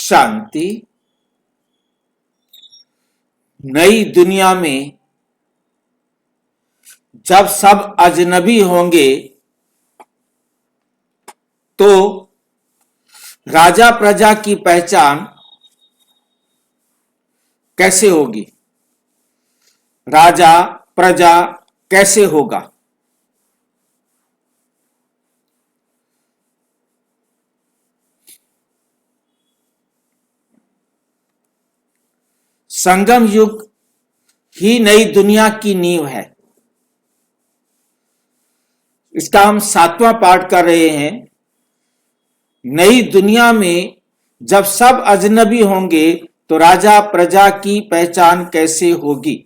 शांति। नई दुनिया में जब सब अजनबी होंगे तो राजा प्रजा की पहचान कैसे होगी? राजा प्रजा कैसे होगा? संगम युग ही नई दुनिया की नींव है। इसका हम 7वां पाठ कर रहे हैं। नई दुनिया में जब सब अजनबी होंगे तो राजा प्रजा की पहचान कैसे होगी?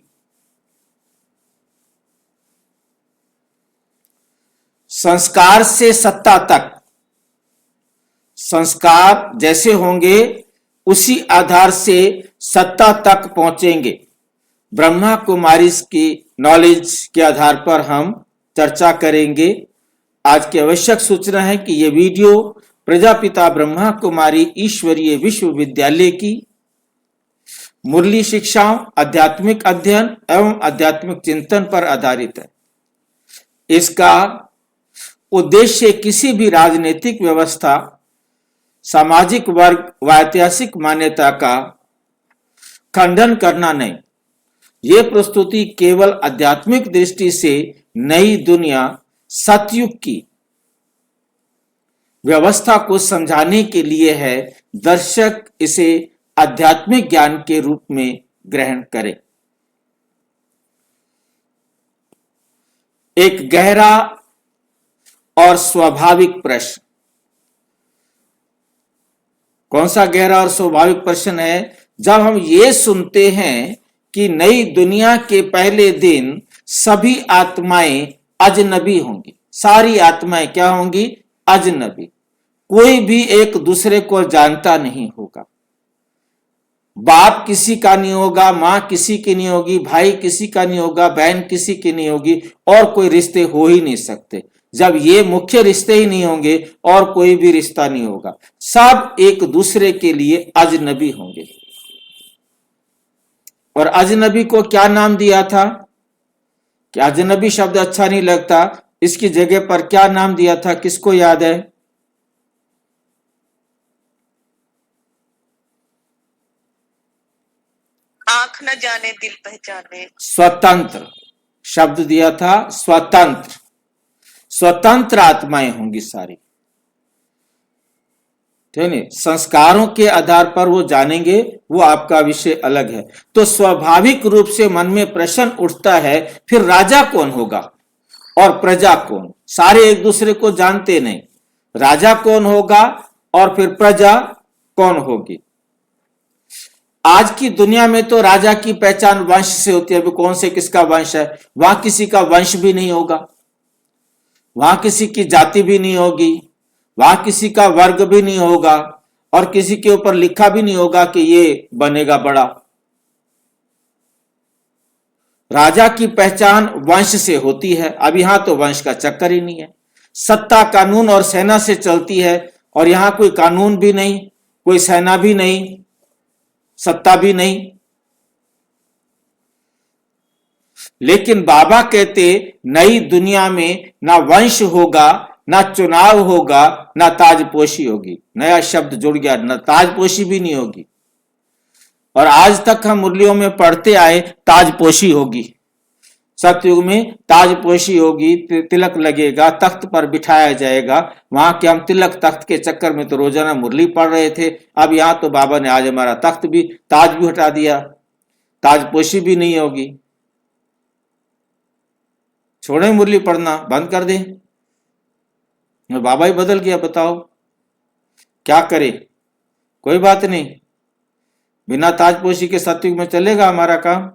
संस्कार से सत्ता तक, संस्कार जैसे होंगे उसी आधार से सत्ता तक पहुंचेंगे। ब्रह्मा कुमारी की नॉलेज के आधार पर हम चर्चा करेंगे। आज की आवश्यक सूचना है कि यह वीडियो प्रजापिता ब्रह्मा कुमारी ईश्वरीय विश्वविद्यालय की मुरली शिक्षाओं, आध्यात्मिक अध्ययन एवं आध्यात्मिक चिंतन पर आधारित है। इसका उद्देश्य किसी भी राजनीतिक व्यवस्था, सामाजिक वर्ग व ऐतिहासिक मान्यता का खंडन करना नहीं। ये प्रस्तुति केवल आध्यात्मिक दृष्टि से नई दुनिया सतयुग की व्यवस्था को समझाने के लिए है। दर्शक इसे आध्यात्मिक ज्ञान के रूप में ग्रहण करें। एक गहरा और स्वाभाविक प्रश्न। कौन सा गहरा और स्वाभाविक प्रश्न है? जब हम ये सुनते हैं कि नई दुनिया के पहले दिन सभी आत्माएं अजनबी होंगी। सारी आत्माएं क्या होंगी? अजनबी। कोई भी एक दूसरे को जानता नहीं होगा। बाप किसी का नहीं होगा, मां किसी की नहीं होगी, भाई किसी का नहीं होगा, बहन किसी की नहीं होगी, और कोई रिश्ते हो ही नहीं सकते। जब ये मुख्य रिश्ते ही नहीं होंगे और कोई भी रिश्ता नहीं होगा। सब एक दूसरे के लिए अजनबी होंगे। और अजनबी को क्या नाम दिया था? कि अजनबी शब्द अच्छा नहीं लगता, इसकी जगह पर क्या नाम दिया था? किसको याद है? आंख न जाने दिल पहचाने। स्वतंत्र शब्द दिया था। स्वतंत्र, स्वतंत्र आत्माएं होंगी सारी। ठीक है। संस्कारों के आधार पर वो जानेंगे, वो आपका विषय अलग है। तो स्वाभाविक रूप से मन में प्रश्न उठता है, फिर राजा कौन होगा और प्रजा कौन? सारे एक दूसरे को जानते नहीं। राजा कौन होगा और फिर प्रजा कौन होगी? आज की दुनिया में तो राजा की पहचान वंश से होती है। अभी कौन से किसका वंश है? वहां किसी का वंश भी नहीं होगा, वहां किसी की जाति भी नहीं होगी, वहां किसी का वर्ग भी नहीं होगा, और किसी के ऊपर लिखा भी नहीं होगा कि ये बनेगा बड़ा। राजा की पहचान वंश से होती है। अब यहां तो वंश का चक्कर ही नहीं है। सत्ता कानून और सेना से चलती है, और यहां कोई कानून भी नहीं, कोई सेना भी नहीं, सत्ता भी नहीं। लेकिन बाबा कहते नई दुनिया में ना वंश होगा, ना चुनाव होगा, ना ताजपोशी होगी। नया शब्द जुड़ गया, ना ताजपोशी भी नहीं होगी। और आज तक हम मुरलियों में पढ़ते आए ताजपोशी होगी। सतयुग में ताजपोशी होगी, तिलक लगेगा, तख्त पर बिठाया जाएगा। वहां के हम तिलक तख्त के चक्कर में तो रोजाना मुरली पढ़ रहे थे। अब यहां तो बाबा ने आज हमारा तख्त भी, ताज भी हटा दिया, ताजपोशी भी नहीं होगी। छोड़े मुरली पढ़ना, बंद कर दे। बाबा ही बदल गया, बताओ क्या करे? कोई बात नहीं, बिना ताजपोशी के सतयुग में चलेगा हमारा काम।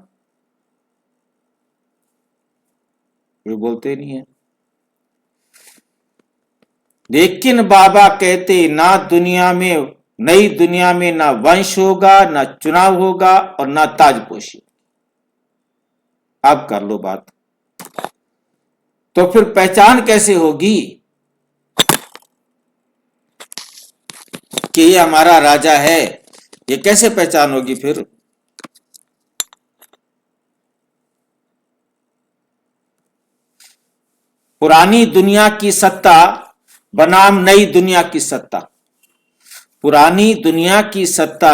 कोई बोलते नहीं है। लेकिन बाबा कहते ना दुनिया में, नई दुनिया में ना वंश होगा, ना चुनाव होगा, और ना ताजपोशी। अब कर लो बात। तो फिर पहचान कैसे होगी कि ये हमारा राजा है, ये कैसे पहचान होगी फिर? पुरानी दुनिया की सत्ता बनाम नई दुनिया की सत्ता। पुरानी दुनिया की सत्ता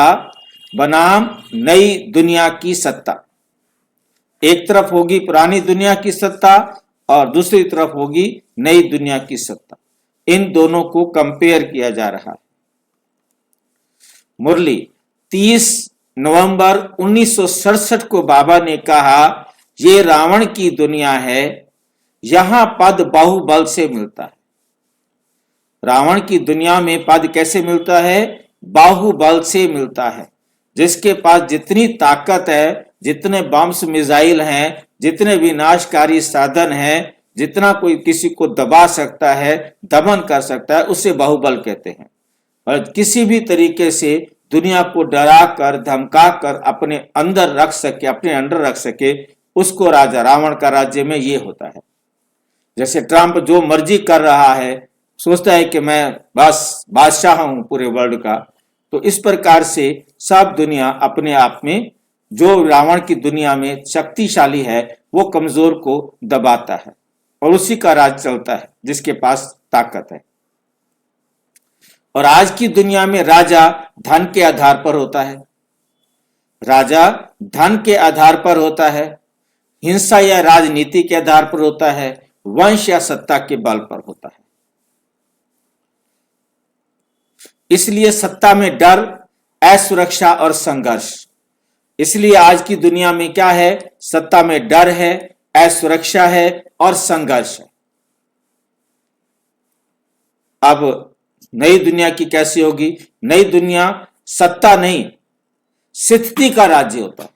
बनाम नई दुनिया की सत्ता। एक तरफ होगी पुरानी दुनिया की सत्ता और दूसरी तरफ होगी नई दुनिया की सत्ता। इन दोनों को कंपेयर किया जा रहा है। मुरली 30 नवंबर 1967 को बाबा ने कहा, ये रावण की दुनिया है, यहां पद बाहुबल से मिलता है। रावण की दुनिया में पद कैसे मिलता है? बाहुबल से मिलता है। जिसके पास जितनी ताकत है, जितने बम्स मिसाइल हैं, जितने विनाशकारी साधन हैं, जितना कोई किसी को दबा सकता है, दमन कर सकता है, उसे बाहुबल कहते हैं। और किसी भी तरीके से दुनिया को डरा कर धमका कर अपने अंदर रख सके, अपने अंडर रख सके, उसको राजा। रावण का राज्य में ये होता है। जैसे ट्रंप जो मर्जी कर रहा है, सोचता है कि मैं बस बादशाह हूं पूरे वर्ल्ड का, तो इस प्रकार से सब दुनिया अपने आप में, जो रावण की दुनिया में शक्तिशाली है, वो कमजोर को दबाता है और उसी का राज चलता है जिसके पास ताकत है। और आज की दुनिया में राजा धन के आधार पर होता है। राजा धन के आधार पर होता है, हिंसा या राजनीति के आधार पर होता है, वंश या सत्ता के बल पर होता है। इसलिए सत्ता में डर, असुरक्षा और संघर्ष। इसलिए आज की दुनिया में क्या है? सत्ता में डर है, असुरक्षा है और संघर्ष है। अब नई दुनिया की कैसी होगी? नई दुनिया सत्ता नहीं, स्थिति का राज्य होता है।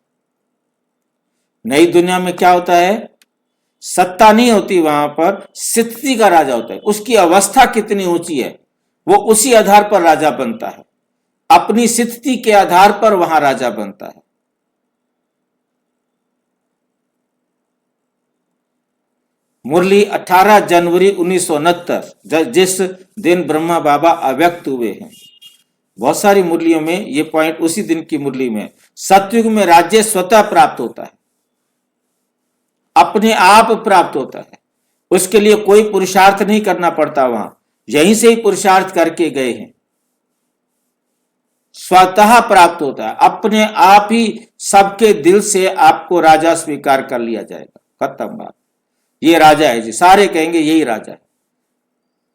नई दुनिया में क्या होता है? सत्ता नहीं होती, वहां पर स्थिति का राजा होता है। उसकी अवस्था कितनी ऊंची है, वो उसी आधार पर राजा बनता है। अपनी स्थिति के आधार पर वहां राजा बनता है। मुरली 18 जनवरी 1969, जिस दिन ब्रह्मा बाबा अव्यक्त हुए हैं। बहुत सारी मुरलियों में ये पॉइंट उसी दिन की मुरली में। सतयुग में राज्य स्वतः प्राप्त होता है, अपने आप प्राप्त होता है। उसके लिए कोई पुरुषार्थ नहीं करना पड़ता, वहां यहीं से ही पुरुषार्थ करके गए हैं। स्वतः प्राप्त होता है, अपने आप ही सबके दिल से आपको राजा स्वीकार कर लिया जाएगा। खत्म बात। ये राजा है जी, सारे कहेंगे यही राजा है।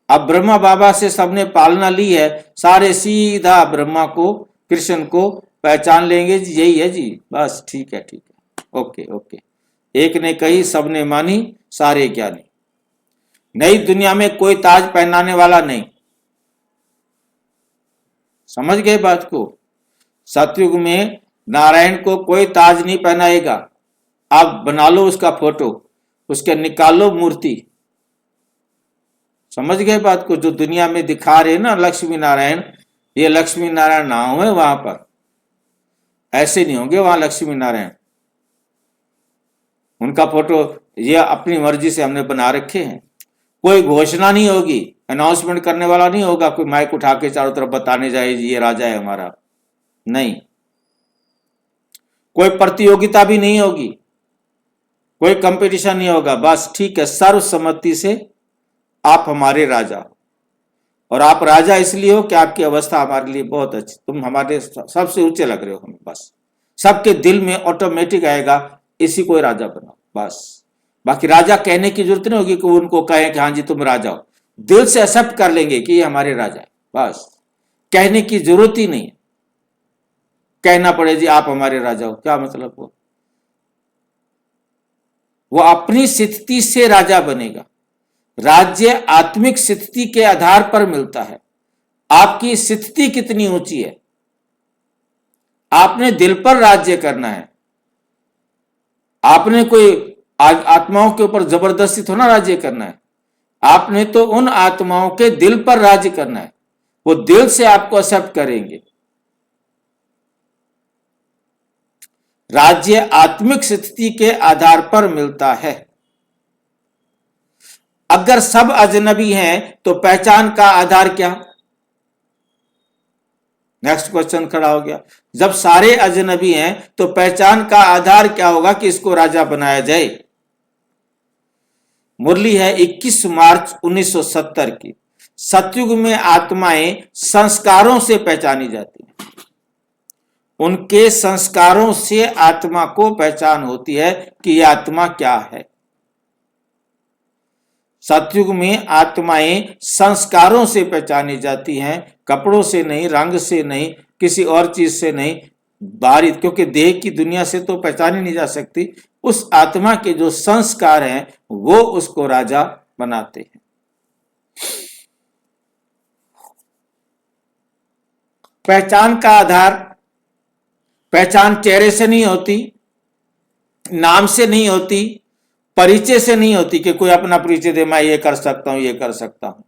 अब ब्रह्मा बाबा से सबने पालना ली है, सारे सीधा ब्रह्मा को, कृष्ण को पहचान लेंगे जी, यही है जी, बस ठीक है, ठीक है, ओके ओके। एक ने कही, सबने मानी, सारे ज्ञानी। नई दुनिया में कोई ताज पहनाने वाला नहीं। समझ गए बात को? सतयुग में नारायण को कोई ताज नहीं पहनाएगा। आप बना लो उसका फोटो, उसके निकालो मूर्ति। समझ गए बात को? जो दुनिया में दिखा रहे ना लक्ष्मी नारायण, ये लक्ष्मी नारायण ना हुए वहां पर, ऐसे नहीं होंगे वहां लक्ष्मी नारायण। उनका फोटो ये अपनी मर्जी से हमने बना रखे हैं। कोई घोषणा नहीं होगी, अनाउंसमेंट करने वाला नहीं होगा, कोई माइक उठा के चारों तरफ बताने जाए ये राजा है हमारा, नहीं। कोई प्रतियोगिता भी नहीं होगी, कोई कंपटीशन नहीं होगा। बस ठीक है, सर्वसम्मति से आप हमारे राजा हो। और आप राजा इसलिए हो कि आपकी अवस्था हमारे लिए बहुत अच्छी, तुम हमारे सबसे ऊंचे लग रहे हो हमें। बस सबके दिल में ऑटोमेटिक आएगा, इसी को राजा बनाओ बस। बाकी राजा कहने की जरूरत नहीं होगी कि उनको कहें कि हाँ जी तुम राजा हो। दिल से एक्सेप्ट कर लेंगे कि ये हमारे राजा है, बस कहने की जरूरत ही नहीं। कहना पड़े जी आप हमारे राजा हो, क्या मतलब? वो अपनी स्थिति से राजा बनेगा। राज्य आत्मिक स्थिति के आधार पर मिलता है। आपकी स्थिति कितनी ऊंची है, आपने दिल पर राज्य करना है। आपने कोई आत्माओं के ऊपर जबरदस्ती थोड़ा राज्य करना है, आपने तो उन आत्माओं के दिल पर राज्य करना है। वो दिल से आपको एक्सेप्ट करेंगे। राज्य आत्मिक स्थिति के आधार पर मिलता है। अगर सब अजनबी हैं तो पहचान का आधार क्या? नेक्स्ट क्वेश्चन खड़ा हो गया, जब सारे अजनबी हैं तो पहचान का आधार क्या होगा कि इसको राजा बनाया जाए। मुरली है 21 मार्च 1970 की। सतयुग में आत्माएं संस्कारों से पहचानी जाती हैं, उनके संस्कारों से आत्मा को पहचान होती है कि यह आत्मा क्या है। सतयुग में आत्माएं संस्कारों से पहचानी जाती हैं, कपड़ों से नहीं, रंग से नहीं, किसी और चीज से नहीं, बाहरी, क्योंकि देह की दुनिया से तो पहचानी नहीं जा सकती। उस आत्मा के जो संस्कार हैं वो उसको राजा बनाते हैं। पहचान का आधार, पहचान चेहरे से नहीं होती, नाम से नहीं होती, परिचय से नहीं होती कि कोई अपना परिचय दे मैं ये कर सकता हूं, ये कर सकता हूं,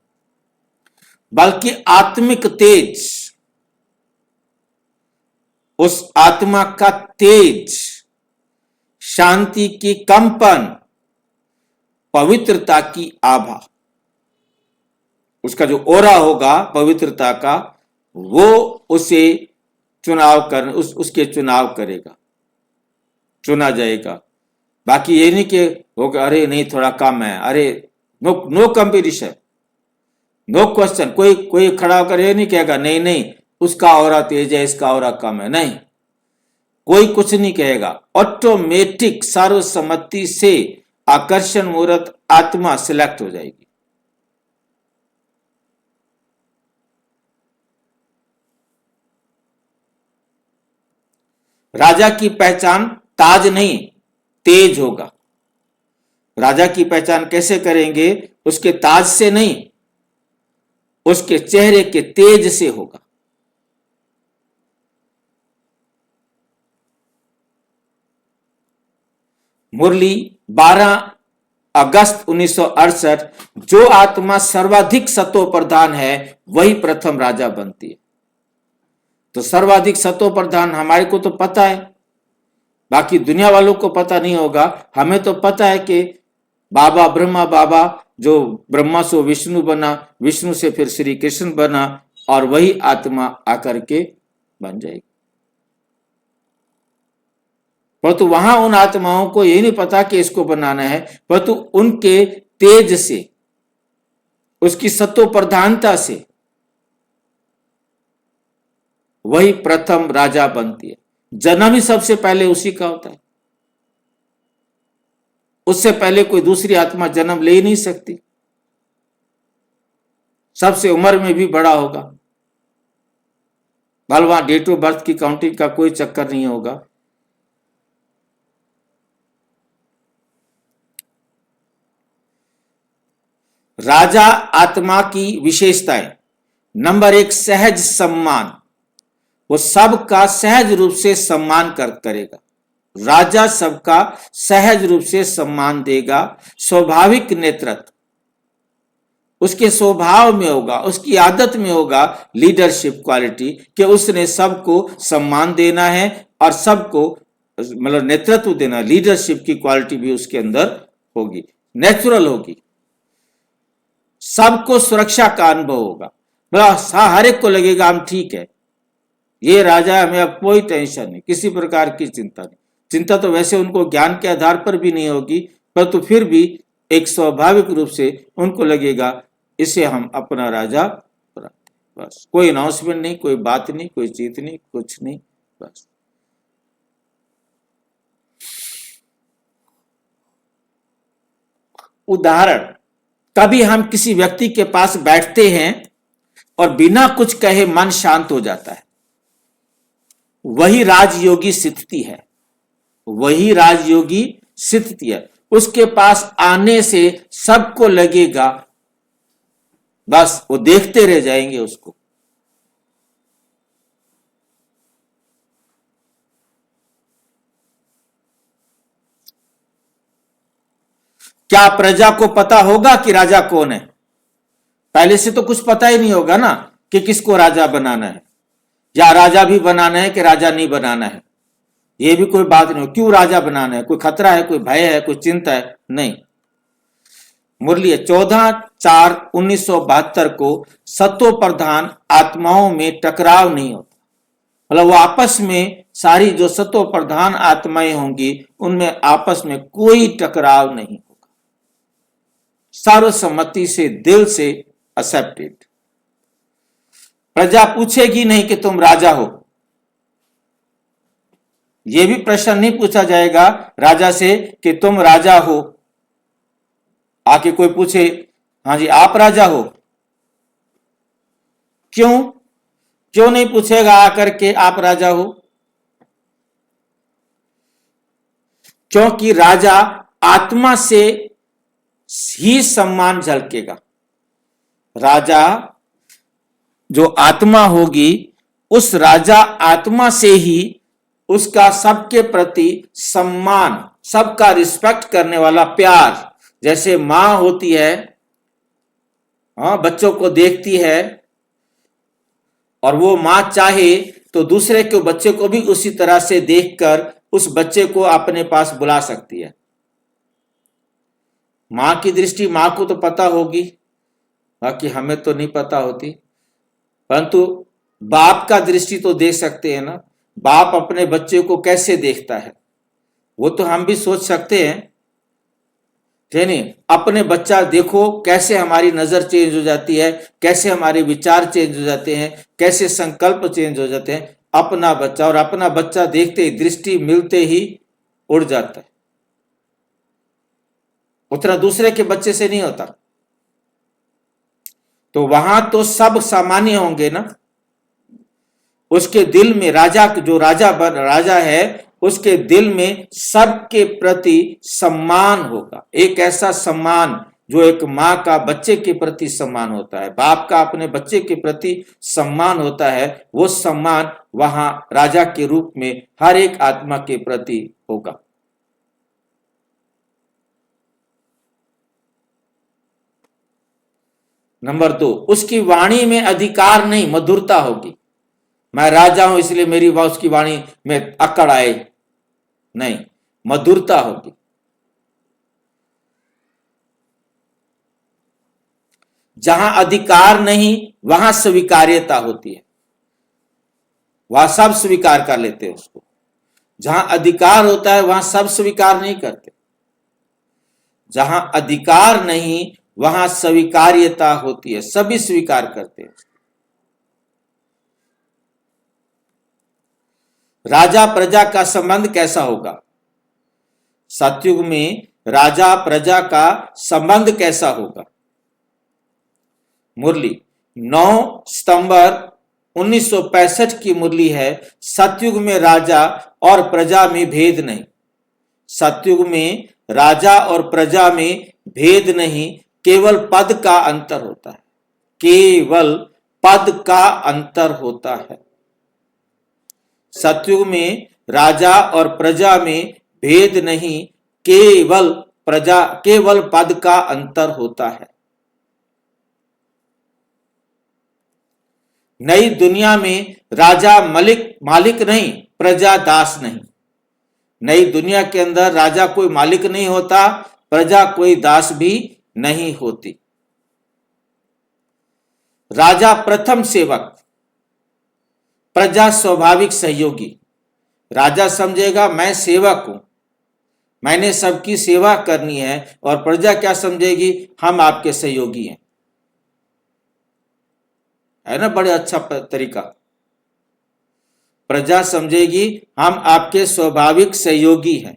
बल्कि आत्मिक तेज, उस आत्मा का तेज, शांति की कंपन, पवित्रता की आभा, उसका जो ओरा होगा पवित्रता का, वो उसे उसके चुनाव करेगा, चुना जाएगा। बाकी ये नहीं कि होगा अरे नहीं थोड़ा कम है, अरे नो कंपटीशन, नो क्वेश्चन, कोई खड़ा होकर ये नहीं कहेगा नहीं नहीं उसका औरा तेज है, इसका औरा कम है, नहीं, कोई कुछ नहीं कहेगा। ऑटोमेटिक सर्वसम्मति से आकर्षण मूर्त आत्मा सिलेक्ट हो जाएगी। राजा की पहचान ताज नहीं तेज होगा। राजा की पहचान कैसे करेंगे? उसके ताज से नहीं, उसके चेहरे के तेज से होगा। मुरली 12 अगस्त 1968, जो आत्मा सर्वाधिक सतो प्रधान है वही प्रथम राजा बनती है। तो सर्वाधिक सतो प्रधान हमारे को तो पता है, बाकी दुनिया वालों को पता नहीं होगा। हमें तो पता है कि बाबा ब्रह्मा बाबा, जो ब्रह्मा से विष्णु बना, विष्णु से फिर श्री कृष्ण बना, और वही आत्मा आकर के बन जाएगी। परंतु वहां उन आत्माओं को यही नहीं पता कि इसको बनाना है, परंतु उनके तेज से, उसकी सत्व प्रधानता से वही प्रथम राजा बनती है। जन्म ही सबसे पहले उसी का होता है, उससे पहले कोई दूसरी आत्मा जन्म ले ही नहीं सकती। सबसे उम्र में भी बड़ा होगा, भले वहां डेट ऑफ बर्थ की काउंटिंग का कोई चक्कर नहीं होगा। राजा आत्मा की विशेषताएं, नंबर 1 सहज सम्मान, वो सबका सहज रूप से सम्मान करेगा। राजा सबका सहज रूप से सम्मान देगा। स्वाभाविक नेतृत्व उसके स्वभाव में होगा, उसकी आदत में होगा। लीडरशिप क्वालिटी कि उसने सबको सम्मान देना है और सबको मतलब नेतृत्व देना, लीडरशिप की क्वालिटी भी उसके अंदर होगी, नेचुरल होगी। सबको सुरक्षा का अनुभव होगा, मतलब हर एक को लगेगा हम ठीक है, ये राजा है, हमें अब कोई टेंशन नहीं, किसी प्रकार की चिंता नहीं। चिंता तो वैसे उनको ज्ञान के आधार पर भी नहीं होगी, परंतु फिर भी एक स्वाभाविक रूप से उनको लगेगा इसे हम अपना राजा बनाते। बस कोई अनाउंसमेंट नहीं, कोई बात नहीं, कोई चीज नहीं, कुछ नहीं, बस। उदाहरण, कभी हम किसी व्यक्ति के पास बैठते हैं और बिना कुछ कहे मन शांत हो जाता है, वही राजयोगी स्थिति है, वही राजयोगी स्थिति है। उसके पास आने से सबको लगेगा बस वो देखते रह जाएंगे उसको। क्या प्रजा को पता होगा कि राजा कौन है? पहले से तो कुछ पता ही नहीं होगा ना कि किसको राजा बनाना है, या राजा भी बनाना है कि राजा नहीं बनाना है, ये भी कोई बात नहीं हो। क्यों राजा बनाना है? कोई खतरा है, कोई भय है, कोई चिंता है? नहीं। मुरली 14/4/1972 को सत्व प्रधान आत्माओं में टकराव नहीं होता। मतलब वो आपस में सारी जो सतो प्रधान आत्माएं होंगी उनमें आपस में कोई टकराव नहीं होगा, सर्वसम्मति से दिल से एक्सेप्टेड। प्रजा पूछेगी नहीं कि तुम राजा हो, यह भी प्रश्न नहीं पूछा जाएगा राजा से कि तुम राजा हो। आके कोई पूछे हाँ जी आप राजा हो, क्यों नहीं पूछेगा आकर के आप राजा हो? क्योंकि राजा आत्मा से ही सम्मान झलकेगा। राजा जो आत्मा होगी उस राजा आत्मा से ही उसका सबके प्रति सम्मान, सबका रिस्पेक्ट करने वाला प्यार, जैसे मां होती है बच्चों को देखती है और वो मां चाहे तो दूसरे के बच्चे को भी उसी तरह से देखकर उस बच्चे को अपने पास बुला सकती है। मां की दृष्टि मां को तो पता होगी, बाकी हमें तो नहीं पता होती, परंतु बाप का दृष्टि तो देख सकते हैं ना। बाप अपने बच्चे को कैसे देखता है वो तो हम भी सोच सकते हैं, नहीं? अपने बच्चा देखो कैसे हमारी नजर चेंज हो जाती है, कैसे हमारे विचार चेंज हो जाते हैं, कैसे संकल्प चेंज हो जाते हैं। अपना बच्चा और अपना बच्चा देखते ही, दृष्टि मिलते ही उड़ जाता है। उतना दूसरे के बच्चे से नहीं होता। तो वहां तो सब सामान्य होंगे ना। उसके दिल में राजा, जो राजा है उसके दिल में सबके प्रति सम्मान होगा। एक ऐसा सम्मान जो एक मां का बच्चे के प्रति सम्मान होता है, बाप का अपने बच्चे के प्रति सम्मान होता है, वो सम्मान वहां राजा के रूप में हर एक आत्मा के प्रति होगा। नंबर 2, उसकी वाणी में अधिकार नहीं, मधुरता होगी। मैं राजा हूं इसलिए मेरी उसकी वाणी में अकड़ आए, नहीं, मधुरता होगी। जहां अधिकार नहीं वहां स्वीकार्यता होती है, वहां सब स्वीकार कर लेते हैं उसको। जहां अधिकार होता है वहां सब स्वीकार नहीं करते। जहां अधिकार नहीं वहां स्वीकार्यता होती है, सभी स्वीकार करते हैं। राजा प्रजा का संबंध कैसा होगा? सतयुग में राजा प्रजा का संबंध कैसा होगा? मुरली 9 सितंबर 1965 की मुरली है। सतयुग में राजा और प्रजा में भेद नहीं। सतयुग में राजा और प्रजा में भेद नहीं, केवल पद का अंतर होता है। केवल पद का अंतर होता है। सतयुग में राजा और प्रजा में भेद नहीं, केवल पद का अंतर होता है। नई दुनिया में राजा मालिक नहीं, प्रजा दास नहीं। नई दुनिया के अंदर राजा कोई मालिक नहीं होता, प्रजा कोई दास भी नहीं होती। राजा प्रथम सेवक, प्रजा स्वाभाविक सहयोगी। राजा समझेगा मैं सेवक हूं, मैंने सबकी सेवा करनी है, और प्रजा क्या समझेगी? हम आपके सहयोगी हैं। है ना बड़े अच्छा तरीका। प्रजा समझेगी हम आपके स्वाभाविक सहयोगी हैं।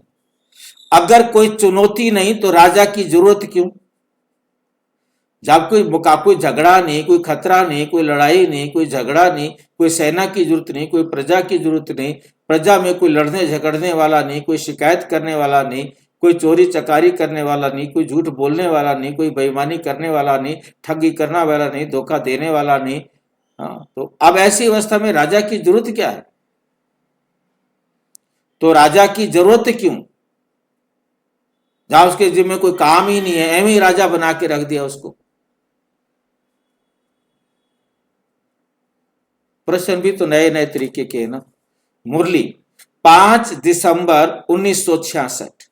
अगर कोई चुनौती नहीं तो राजा की जरूरत क्यों? जब कोई झगड़ा नहीं, कोई खतरा नहीं, कोई लड़ाई नहीं, कोई झगड़ा नहीं, कोई सेना की जरूरत नहीं, कोई प्रजा की जरूरत नहीं, प्रजा में कोई लड़ने झगड़ने वाला नहीं, कोई शिकायत करने वाला नहीं, कोई चोरी चकारी करने वाला नहीं, कोई झूठ बोलने वाला नहीं, कोई बेईमानी करने वाला नहीं, ठगी करने वाला नहीं, धोखा देने वाला नहीं। हाँ, तो अब ऐसी अवस्था में राजा की जरूरत क्या है? तो राजा की जरूरत क्यों? जहां उसके जिम्मे कोई काम ही नहीं है, एवं ही राजा बना के रख दिया उसको। प्रश्न भी तो नए नए तरीके के है ना। मुरली 5 दिसंबर 1966।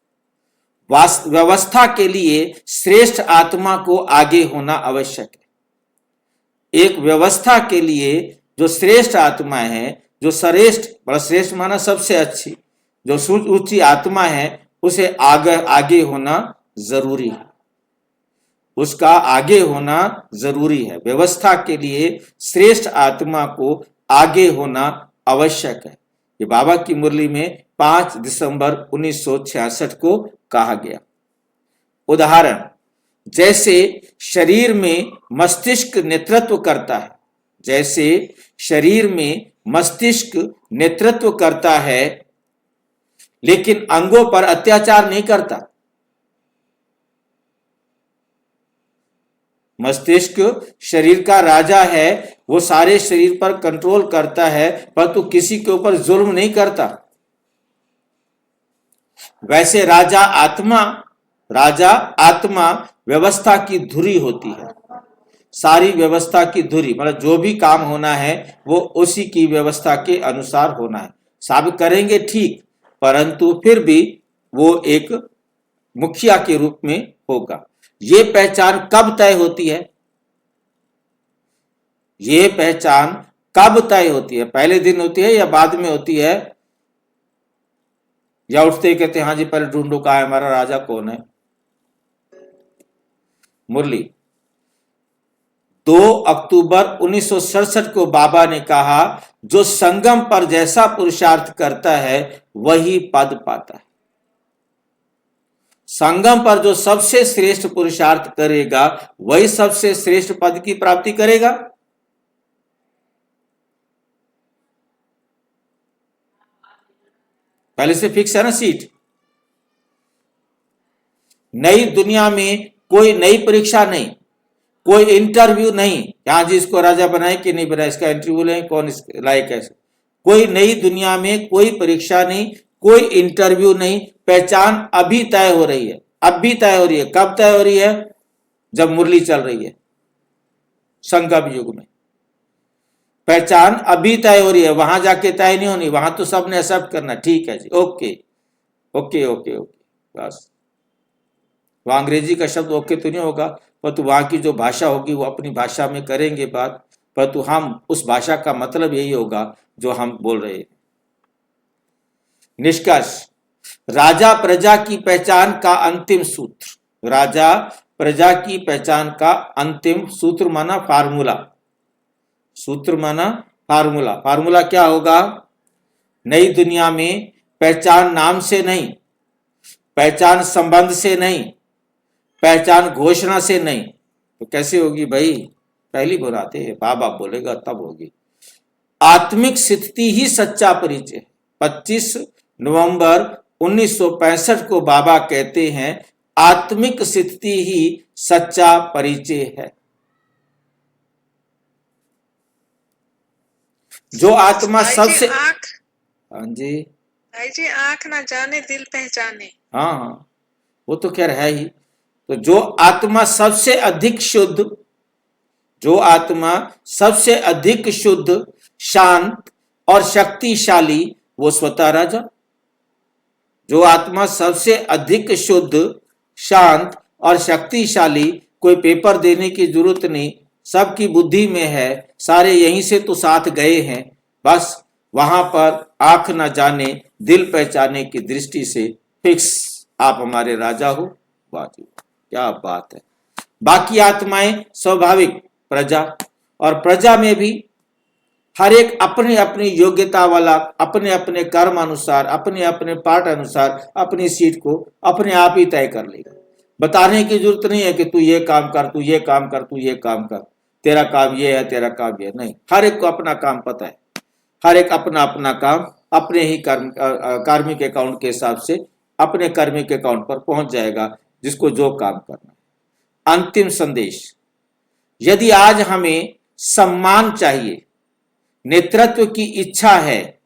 व्यवस्था के लिए श्रेष्ठ आत्मा को आगे होना आवश्यक है। एक व्यवस्था के लिए जो श्रेष्ठ आत्मा है, जो श्रेष्ठ, बड़ा श्रेष्ठ माना सबसे अच्छी, जो ऊंची आत्मा है उसे आगे होना जरूरी है, उसका आगे होना जरूरी है। व्यवस्था के लिए श्रेष्ठ आत्मा को आगे होना आवश्यक है। ये बाबा की मुरली में 5 दिसंबर 1966 को कहा गया। उदाहरण, जैसे शरीर में मस्तिष्क नेतृत्व करता है, जैसे शरीर में मस्तिष्क नेतृत्व करता है लेकिन अंगों पर अत्याचार नहीं करता। मस्तिष्क शरीर का राजा है, वो सारे शरीर पर कंट्रोल करता है परंतु किसी के ऊपर जुल्म नहीं करता। वैसे राजा आत्मा व्यवस्था की धुरी होती है। सारी व्यवस्था की धुरी मतलब जो भी काम होना है वो उसी की व्यवस्था के अनुसार होना है। सब करेंगे ठीक, परंतु फिर भी वो एक मुखिया के रूप में होगा। ये पहचान कब तय होती है? ये पहचान कब तय होती है? पहले दिन होती है या बाद में होती है? या उठते ही कहते हैं हाँ जी पहले ढूंढो कहाँ है हमारा राजा, कौन है? मुरली 2 अक्टूबर 1967 को बाबा ने कहा, जो संगम पर जैसा पुरुषार्थ करता है वही पद पाता है। संगम पर जो सबसे श्रेष्ठ पुरुषार्थ करेगा वही सबसे श्रेष्ठ पद की प्राप्ति करेगा। पहले से फिक्स है ना सीट। नई दुनिया में कोई नई परीक्षा नहीं, कोई इंटरव्यू नहीं, यहां जी इसको राजा बनाए कि नहीं बनाए, इसका इंटरव्यू लें, कौन लायक है। कोई नई दुनिया में कोई परीक्षा नहीं, कोई इंटरव्यू नहीं, पहचान अभी तय हो रही है। अब भी तय हो रही है। कब तय हो रही है? जब मुरली चल रही है। संगम युग में पहचान अभी तय हो रही है, वहां जाके तय नहीं होनी। वहां तो सबने एक्सेप्ट करना, ठीक है जी, ओके ओके ओके ओके, बस। वहां अंग्रेजी का शब्द ओके तो नहीं होगा, परंतु वहां की जो भाषा होगी वो अपनी भाषा में करेंगे बात, परंतु हम उस भाषा का मतलब यही होगा जो हम बोल रहे हैं। निष्कर्ष, राजा प्रजा की पहचान का अंतिम सूत्र। राजा प्रजा की पहचान का अंतिम सूत्र माना फार्मूला। सूत्र माना फार्मूला। फार्मूला क्या होगा? नई दुनिया में पहचान नाम से नहीं, पहचान संबंध से नहीं, पहचान घोषणा से नहीं, तो कैसे होगी भाई? पहली बुलाते हैं बाबा बोलेगा तब होगी। आत्मिक स्थिति ही सच्चा परिचय। 25 नवंबर 1965 को बाबा कहते हैं, आत्मिक स्थिति ही सच्चा परिचय है। जो आत्मा सबसे, हाँ जी भाई जी, आंख ना जाने दिल पहचाने। हाँ हाँ, वो तो खैर है ही। तो जो आत्मा सबसे अधिक शुद्ध, जो आत्मा सबसे अधिक शुद्ध, शांत और शक्तिशाली, वो स्वतः राजा। जो आत्मा सबसे अधिक शुद्ध, शांत और शक्तिशाली, कोई पेपर देने की जरूरत नहीं, सबकी बुद्धि में है, सारे यहीं से तो साथ गए हैं, बस वहां पर आंख न जाने दिल पहचाने की दृष्टि से फिक्स आप हमारे राजा हो। बात क्या बात है। बाकी आत्माएं स्वाभाविक प्रजा, और प्रजा में भी हर एक अपनी अपनी योग्यता वाला, अपने अपने कर्म अनुसार, अपने अपने पाठ अनुसार अपनी सीट को अपने आप ही तय कर लेगा। बताने की जरूरत नहीं है कि तू ये काम कर, तू ये काम कर, तू ये काम कर, तेरा काम ये है, तेरा काम ये नहीं। हर एक को अपना काम पता है। हर एक अपना अपना काम अपने ही कार्मिक अकाउंट के हिसाब से अपने कार्मिक अकाउंट पर पहुंच जाएगा, जिसको जो काम करना है। अंतिम संदेश, यदि आज हमें सम्मान चाहिए, नेतृत्व की इच्छा है,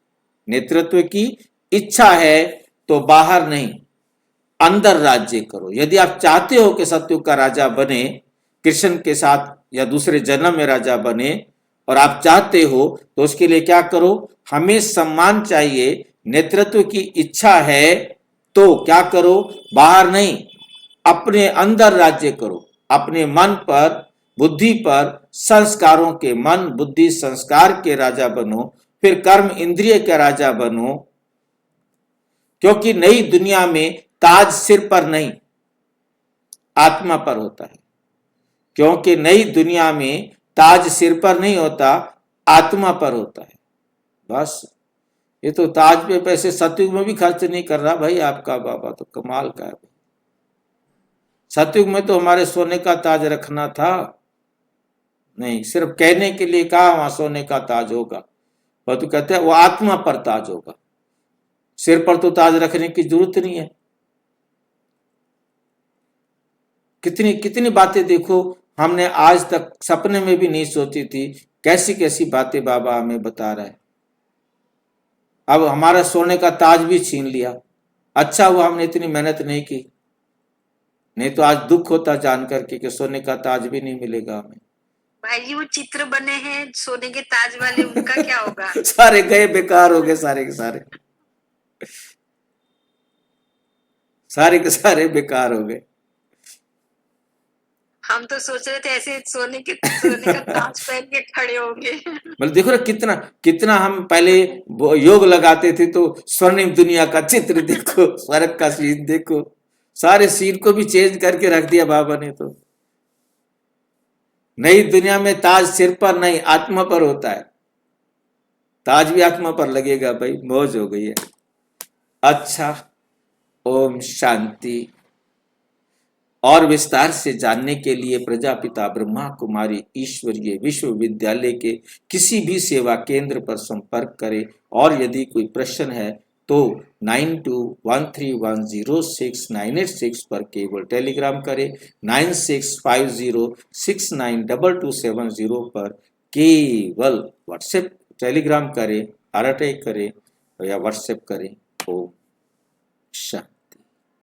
नेतृत्व की इच्छा है, तो बाहर नहीं अंदर राज्य करो। यदि आप चाहते हो कि सतयुग का राजा बने, कृष्ण के साथ या दूसरे जन्म में राजा बने, और आप चाहते हो, तो उसके लिए क्या करो? हमें सम्मान चाहिए, नेतृत्व की इच्छा है, तो क्या करो? बाहर नहीं, अपने अंदर राज्य करो। अपने मन पर, बुद्धि पर, संस्कारों के, मन बुद्धि संस्कार के राजा बनो, फिर कर्म इंद्रिय का राजा बनो, क्योंकि नई दुनिया में ताज सिर पर नहीं आत्मा पर होता है। क्योंकि नई दुनिया में ताज सिर पर नहीं होता, आत्मा पर होता है। बस ये तो ताज पे पैसे सतयुग में भी खर्च नहीं कर रहा भाई आपका बाबा, तो कमाल का है। सतयुग में तो हमारे सोने का ताज रखना था, नहीं सिर्फ कहने के लिए कहा वहां सोने का ताज होगा, पर तो कहते हैं वो आत्मा पर ताज होगा, सिर पर तो ताज रखने की जरूरत नहीं है। कितनी कितनी बातें देखो, हमने आज तक सपने में भी नहीं सोची थी, कैसी कैसी बातें बाबा हमें बता रहा है। अब हमारा सोने का ताज भी छीन लिया, अच्छा हुआ हमने इतनी मेहनत नहीं की, नहीं तो आज दुख होता जान करके कि सोने का ताज भी नहीं मिलेगा हमें। भाई जी वो चित्र बने हैं सोने के ताज वाले, उनका क्या होगा? सारे गए, बेकार हो गए सारे के सारे, सारे के सारे बेकार हो गए। हम तो सोच रहे थे ऐसे सोने का ताज पहन के खड़े होंगे। मतलब देखो ना कितना कितना हम पहले योग लगाते थे, तो स्वर्णिम दुनिया का चित्र देखो, स्वर्ग का सीन देखो, सारे सीन को भी चेंज करके रख दिया बाबा ने। तो नई दुनिया में ताज सिर पर नहीं आत्मा पर होता है, ताज भी आत्मा पर लगेगा भाई, मौज हो गई है। अच्छा, ओम शांति। और विस्तार से जानने के लिए प्रजापिता ब्रह्मा कुमारी ईश्वरीय विश्वविद्यालय के किसी भी सेवा केंद्र पर संपर्क करें, और यदि कोई प्रश्न है तो 9213106986 पर केवल टेलीग्राम करें, 9650692270 पर केवल व्हाट्सएप टेलीग्राम करें, अटैक करें या व्हाट्सएप करें। ओम